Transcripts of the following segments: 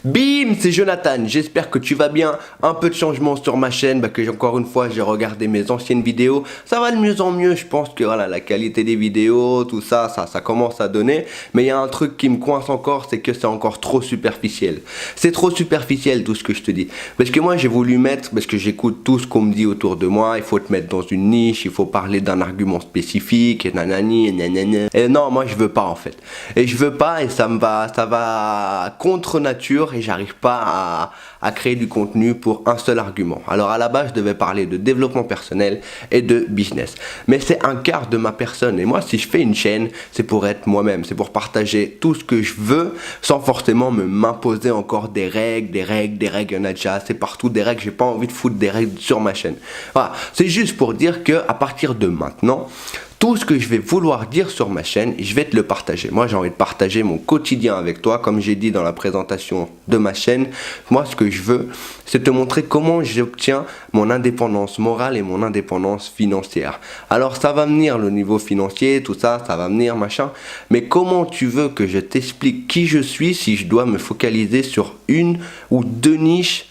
Bim, c'est Jonathan, j'espère que tu vas bien. Un peu de changement sur ma chaîne, encore une fois j'ai regardé mes anciennes vidéos. Ça va de mieux en mieux, je pense que voilà, la qualité des vidéos, tout ça, ça commence à donner. Mais il y a un truc qui me coince encore, c'est que c'est encore trop superficiel. C'est trop superficiel tout ce que je te dis. Parce que moi j'ai voulu mettre, parce que j'écoute tout ce qu'on me dit autour de moi, il faut te mettre dans une niche, il faut parler d'un argument spécifique, et nanani, et nanana. Et non, moi je veux pas en fait. Et je veux pas, et ça va contre nature. Et j'arrive pas à créer du contenu pour un seul argument. Alors à la base, je devais parler de développement personnel et de business. Mais c'est un quart de ma personne. Et moi, si je fais une chaîne, c'est pour être moi-même. C'est pour partager tout ce que je veux sans forcément m'imposer encore des règles. Il y en a déjà assez partout, des règles. J'ai pas envie de foutre des règles sur ma chaîne. Voilà. C'est juste pour dire que à partir de maintenant, tout ce que je vais vouloir dire sur ma chaîne, je vais te le partager. Moi, j'ai envie de partager mon quotidien avec toi. Comme j'ai dit dans la présentation de ma chaîne, moi, ce que je veux, c'est te montrer comment j'obtiens mon indépendance morale et mon indépendance financière. Alors, ça va venir le niveau financier, tout ça, ça va venir, machin. Mais comment tu veux que je t'explique qui je suis si je dois me focaliser sur une ou deux niches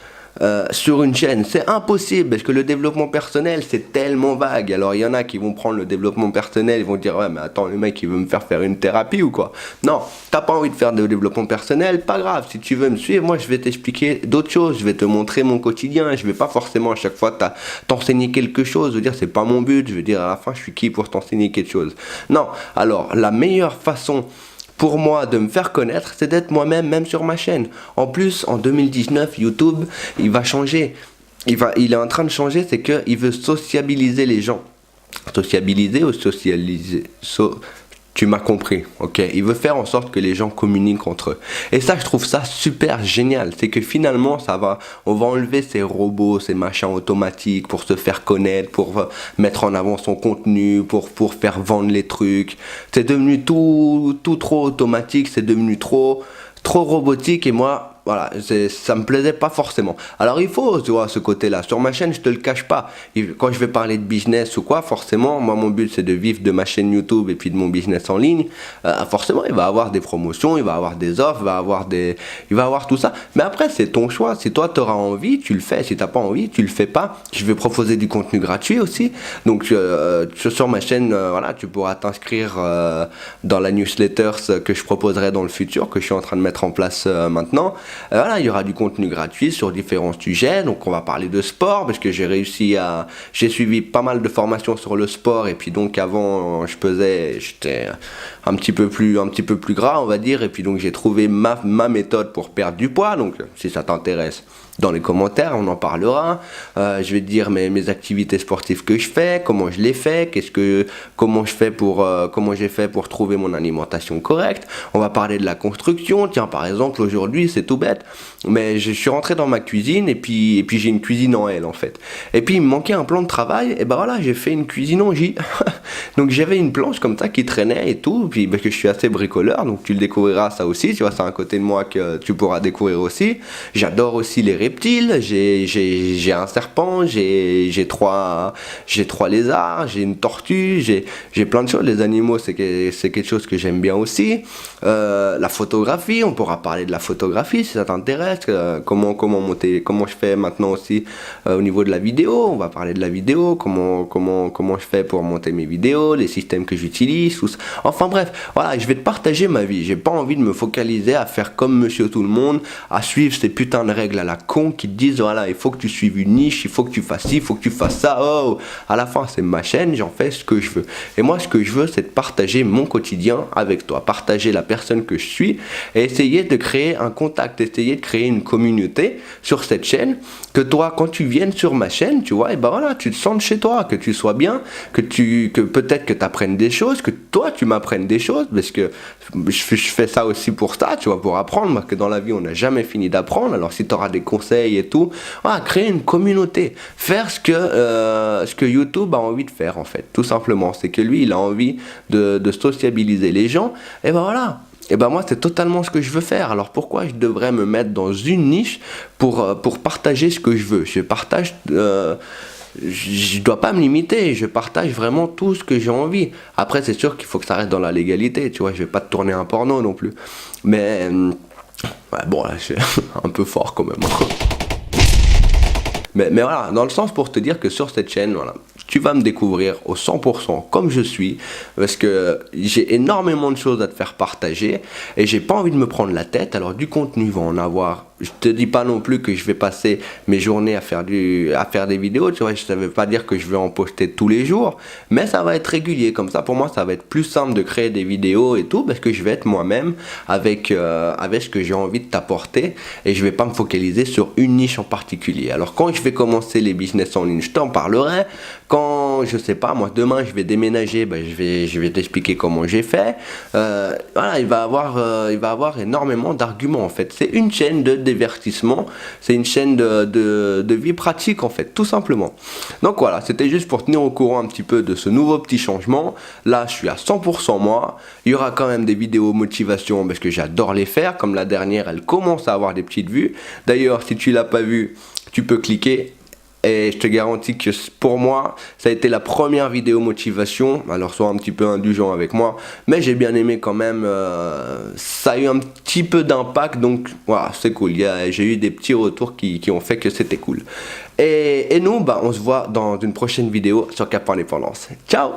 sur une chaîne? C'est impossible parce que le développement personnel c'est tellement vague. Alors il y en a qui vont prendre le développement personnel, ils vont dire ouais mais attends, le mec il veut me faire une thérapie ou quoi? Non, t'as pas envie de faire de développement personnel, pas grave, si tu veux me suivre, moi je vais t'expliquer d'autres choses, je vais te montrer mon quotidien, je vais pas forcément à chaque fois t'enseigner quelque chose, je veux dire c'est pas mon but, je veux dire à la fin je suis qui pour t'enseigner quelque chose? Non, alors la meilleure façon pour moi de me faire connaître, c'est d'être moi-même, même sur ma chaîne. En plus, en 2019, YouTube, il va changer. Il est en train de changer, c'est qu'il veut sociabiliser les gens. Sociabiliser ou socialiser? Tu m'as compris, ok? Il veut faire en sorte que les gens communiquent entre eux. Et ça, je trouve ça super génial. C'est que finalement, on va enlever ces robots, ces machins automatiques pour se faire connaître, pour mettre en avant son contenu, pour faire vendre les trucs. C'est devenu tout trop automatique, c'est devenu trop robotique et moi, voilà, ça me plaisait pas forcément. Alors il faut, tu vois, ce côté-là. Sur ma chaîne, je te le cache pas. Quand je vais parler de business ou quoi, forcément, moi mon but c'est de vivre de ma chaîne YouTube et puis de mon business en ligne. Forcément, il va avoir des promotions, il va avoir des offres, il va avoir tout ça. Mais après, c'est ton choix. Si toi tu auras envie, tu le fais. Si t'as pas envie, tu le fais pas. Je vais proposer du contenu gratuit aussi. Donc sur ma chaîne, voilà, tu pourras t'inscrire dans la newsletter que je proposerai dans le futur, que je suis en train de mettre en place maintenant. Voilà, il y aura du contenu gratuit sur différents sujets. Donc on va parler de sport parce que j'ai suivi pas mal de formations sur le sport et puis donc avant j'étais un petit peu plus gras on va dire et puis donc j'ai trouvé ma méthode pour perdre du poids. Donc si ça t'intéresse, dans les commentaires, on en parlera. Je vais te dire mes activités sportives que je fais, comment je les fais, comment j'ai fait pour trouver mon alimentation correcte. On va parler de la construction. Tiens, par exemple, aujourd'hui, c'est tout bête, mais je suis rentré dans ma cuisine et puis j'ai une cuisine en L en fait. Et puis il me manquait un plan de travail. Et ben voilà, j'ai fait une cuisine en J. Donc j'avais une planche comme ça qui traînait et tout. Puis parce que je suis assez bricoleur, donc tu le découvriras ça aussi. Tu vois, c'est un côté de moi que tu pourras découvrir aussi. J'adore aussi les reptiles, j'ai un serpent, j'ai trois lézards, j'ai une tortue, j'ai plein de choses. Les animaux, c'est quelque chose que j'aime bien aussi. La photographie, on pourra parler de la photographie si ça t'intéresse. Comment je fais maintenant aussi au niveau de la vidéo. On va parler de la vidéo, comment je fais pour monter mes vidéos, les systèmes que j'utilise, tout ça. Enfin bref, voilà, je vais te partager ma vie. J'ai pas envie de me focaliser à faire comme monsieur tout le monde, à suivre ces putains de règles à la con qui te disent voilà, il faut que tu suives une niche, il faut que tu fasses ci, il faut que tu fasses ça. Oh, à la fin c'est ma chaîne, j'en fais ce que je veux. Et moi ce que je veux c'est de partager mon quotidien avec toi, partager la personne que je suis et essayer de créer un contact, essayer de créer une communauté sur cette chaîne, que toi quand tu viennes sur ma chaîne, tu vois, et ben voilà, tu te sens chez toi, que tu sois bien, que peut-être que tu apprennes des choses, que toi tu m'apprennes des choses, parce que je fais ça aussi pour ça, tu vois, pour apprendre, parce que dans la vie on n'a jamais fini d'apprendre. Alors si tu auras des conseils et tout, voilà, créer une communauté, faire ce que YouTube a envie de faire en fait, tout simplement, c'est que lui il a envie de sociabiliser les gens, et ben voilà. Et ben moi c'est totalement ce que je veux faire. Alors pourquoi je devrais me mettre dans une niche pour partager ce que je veux? Je dois pas me limiter, je partage vraiment tout ce que j'ai envie. Après c'est sûr qu'il faut que ça reste dans la légalité, tu vois, je vais pas te tourner un porno non plus. Mais Ouais, bon là, je suis un peu fort quand même. Mais voilà, dans le sens pour te dire que sur cette chaîne, voilà, tu vas me découvrir au 100% comme je suis, parce que j'ai énormément de choses à te faire partager, et j'ai pas envie de me prendre la tête. Alors du contenu va en avoir. Je te dis pas non plus que je vais passer mes journées à faire des vidéos, tu vois, ça veut pas dire que je vais en poster tous les jours, mais ça va être régulier, comme ça pour moi ça va être plus simple de créer des vidéos et tout, parce que je vais être moi-même avec ce que j'ai envie de t'apporter, et je vais pas me focaliser sur une niche en particulier. Alors quand je vais commencer les business en ligne, je t'en parlerai. Quand, je sais pas, moi demain je vais déménager, ben, je vais t'expliquer comment j'ai fait. Voilà, il va avoir énormément d'arguments en fait. C'est une chaîne de divertissement, c'est une chaîne de vie pratique en fait, tout simplement. Donc voilà, c'était juste pour tenir au courant un petit peu de ce nouveau petit changement. Là, je suis à 100% moi. Il y aura quand même des vidéos motivation parce que j'adore les faire, comme la dernière, elle commence à avoir des petites vues. D'ailleurs, si tu l'as pas vue, tu peux cliquer. Et je te garantis que pour moi, ça a été la première vidéo motivation. Alors sois un petit peu indulgent avec moi, mais j'ai bien aimé quand même. Ça a eu un petit peu d'impact, donc voilà, c'est cool. J'ai eu des petits retours qui ont fait que c'était cool. Et nous, bah, on se voit dans une prochaine vidéo sur Cap Indépendance. Ciao!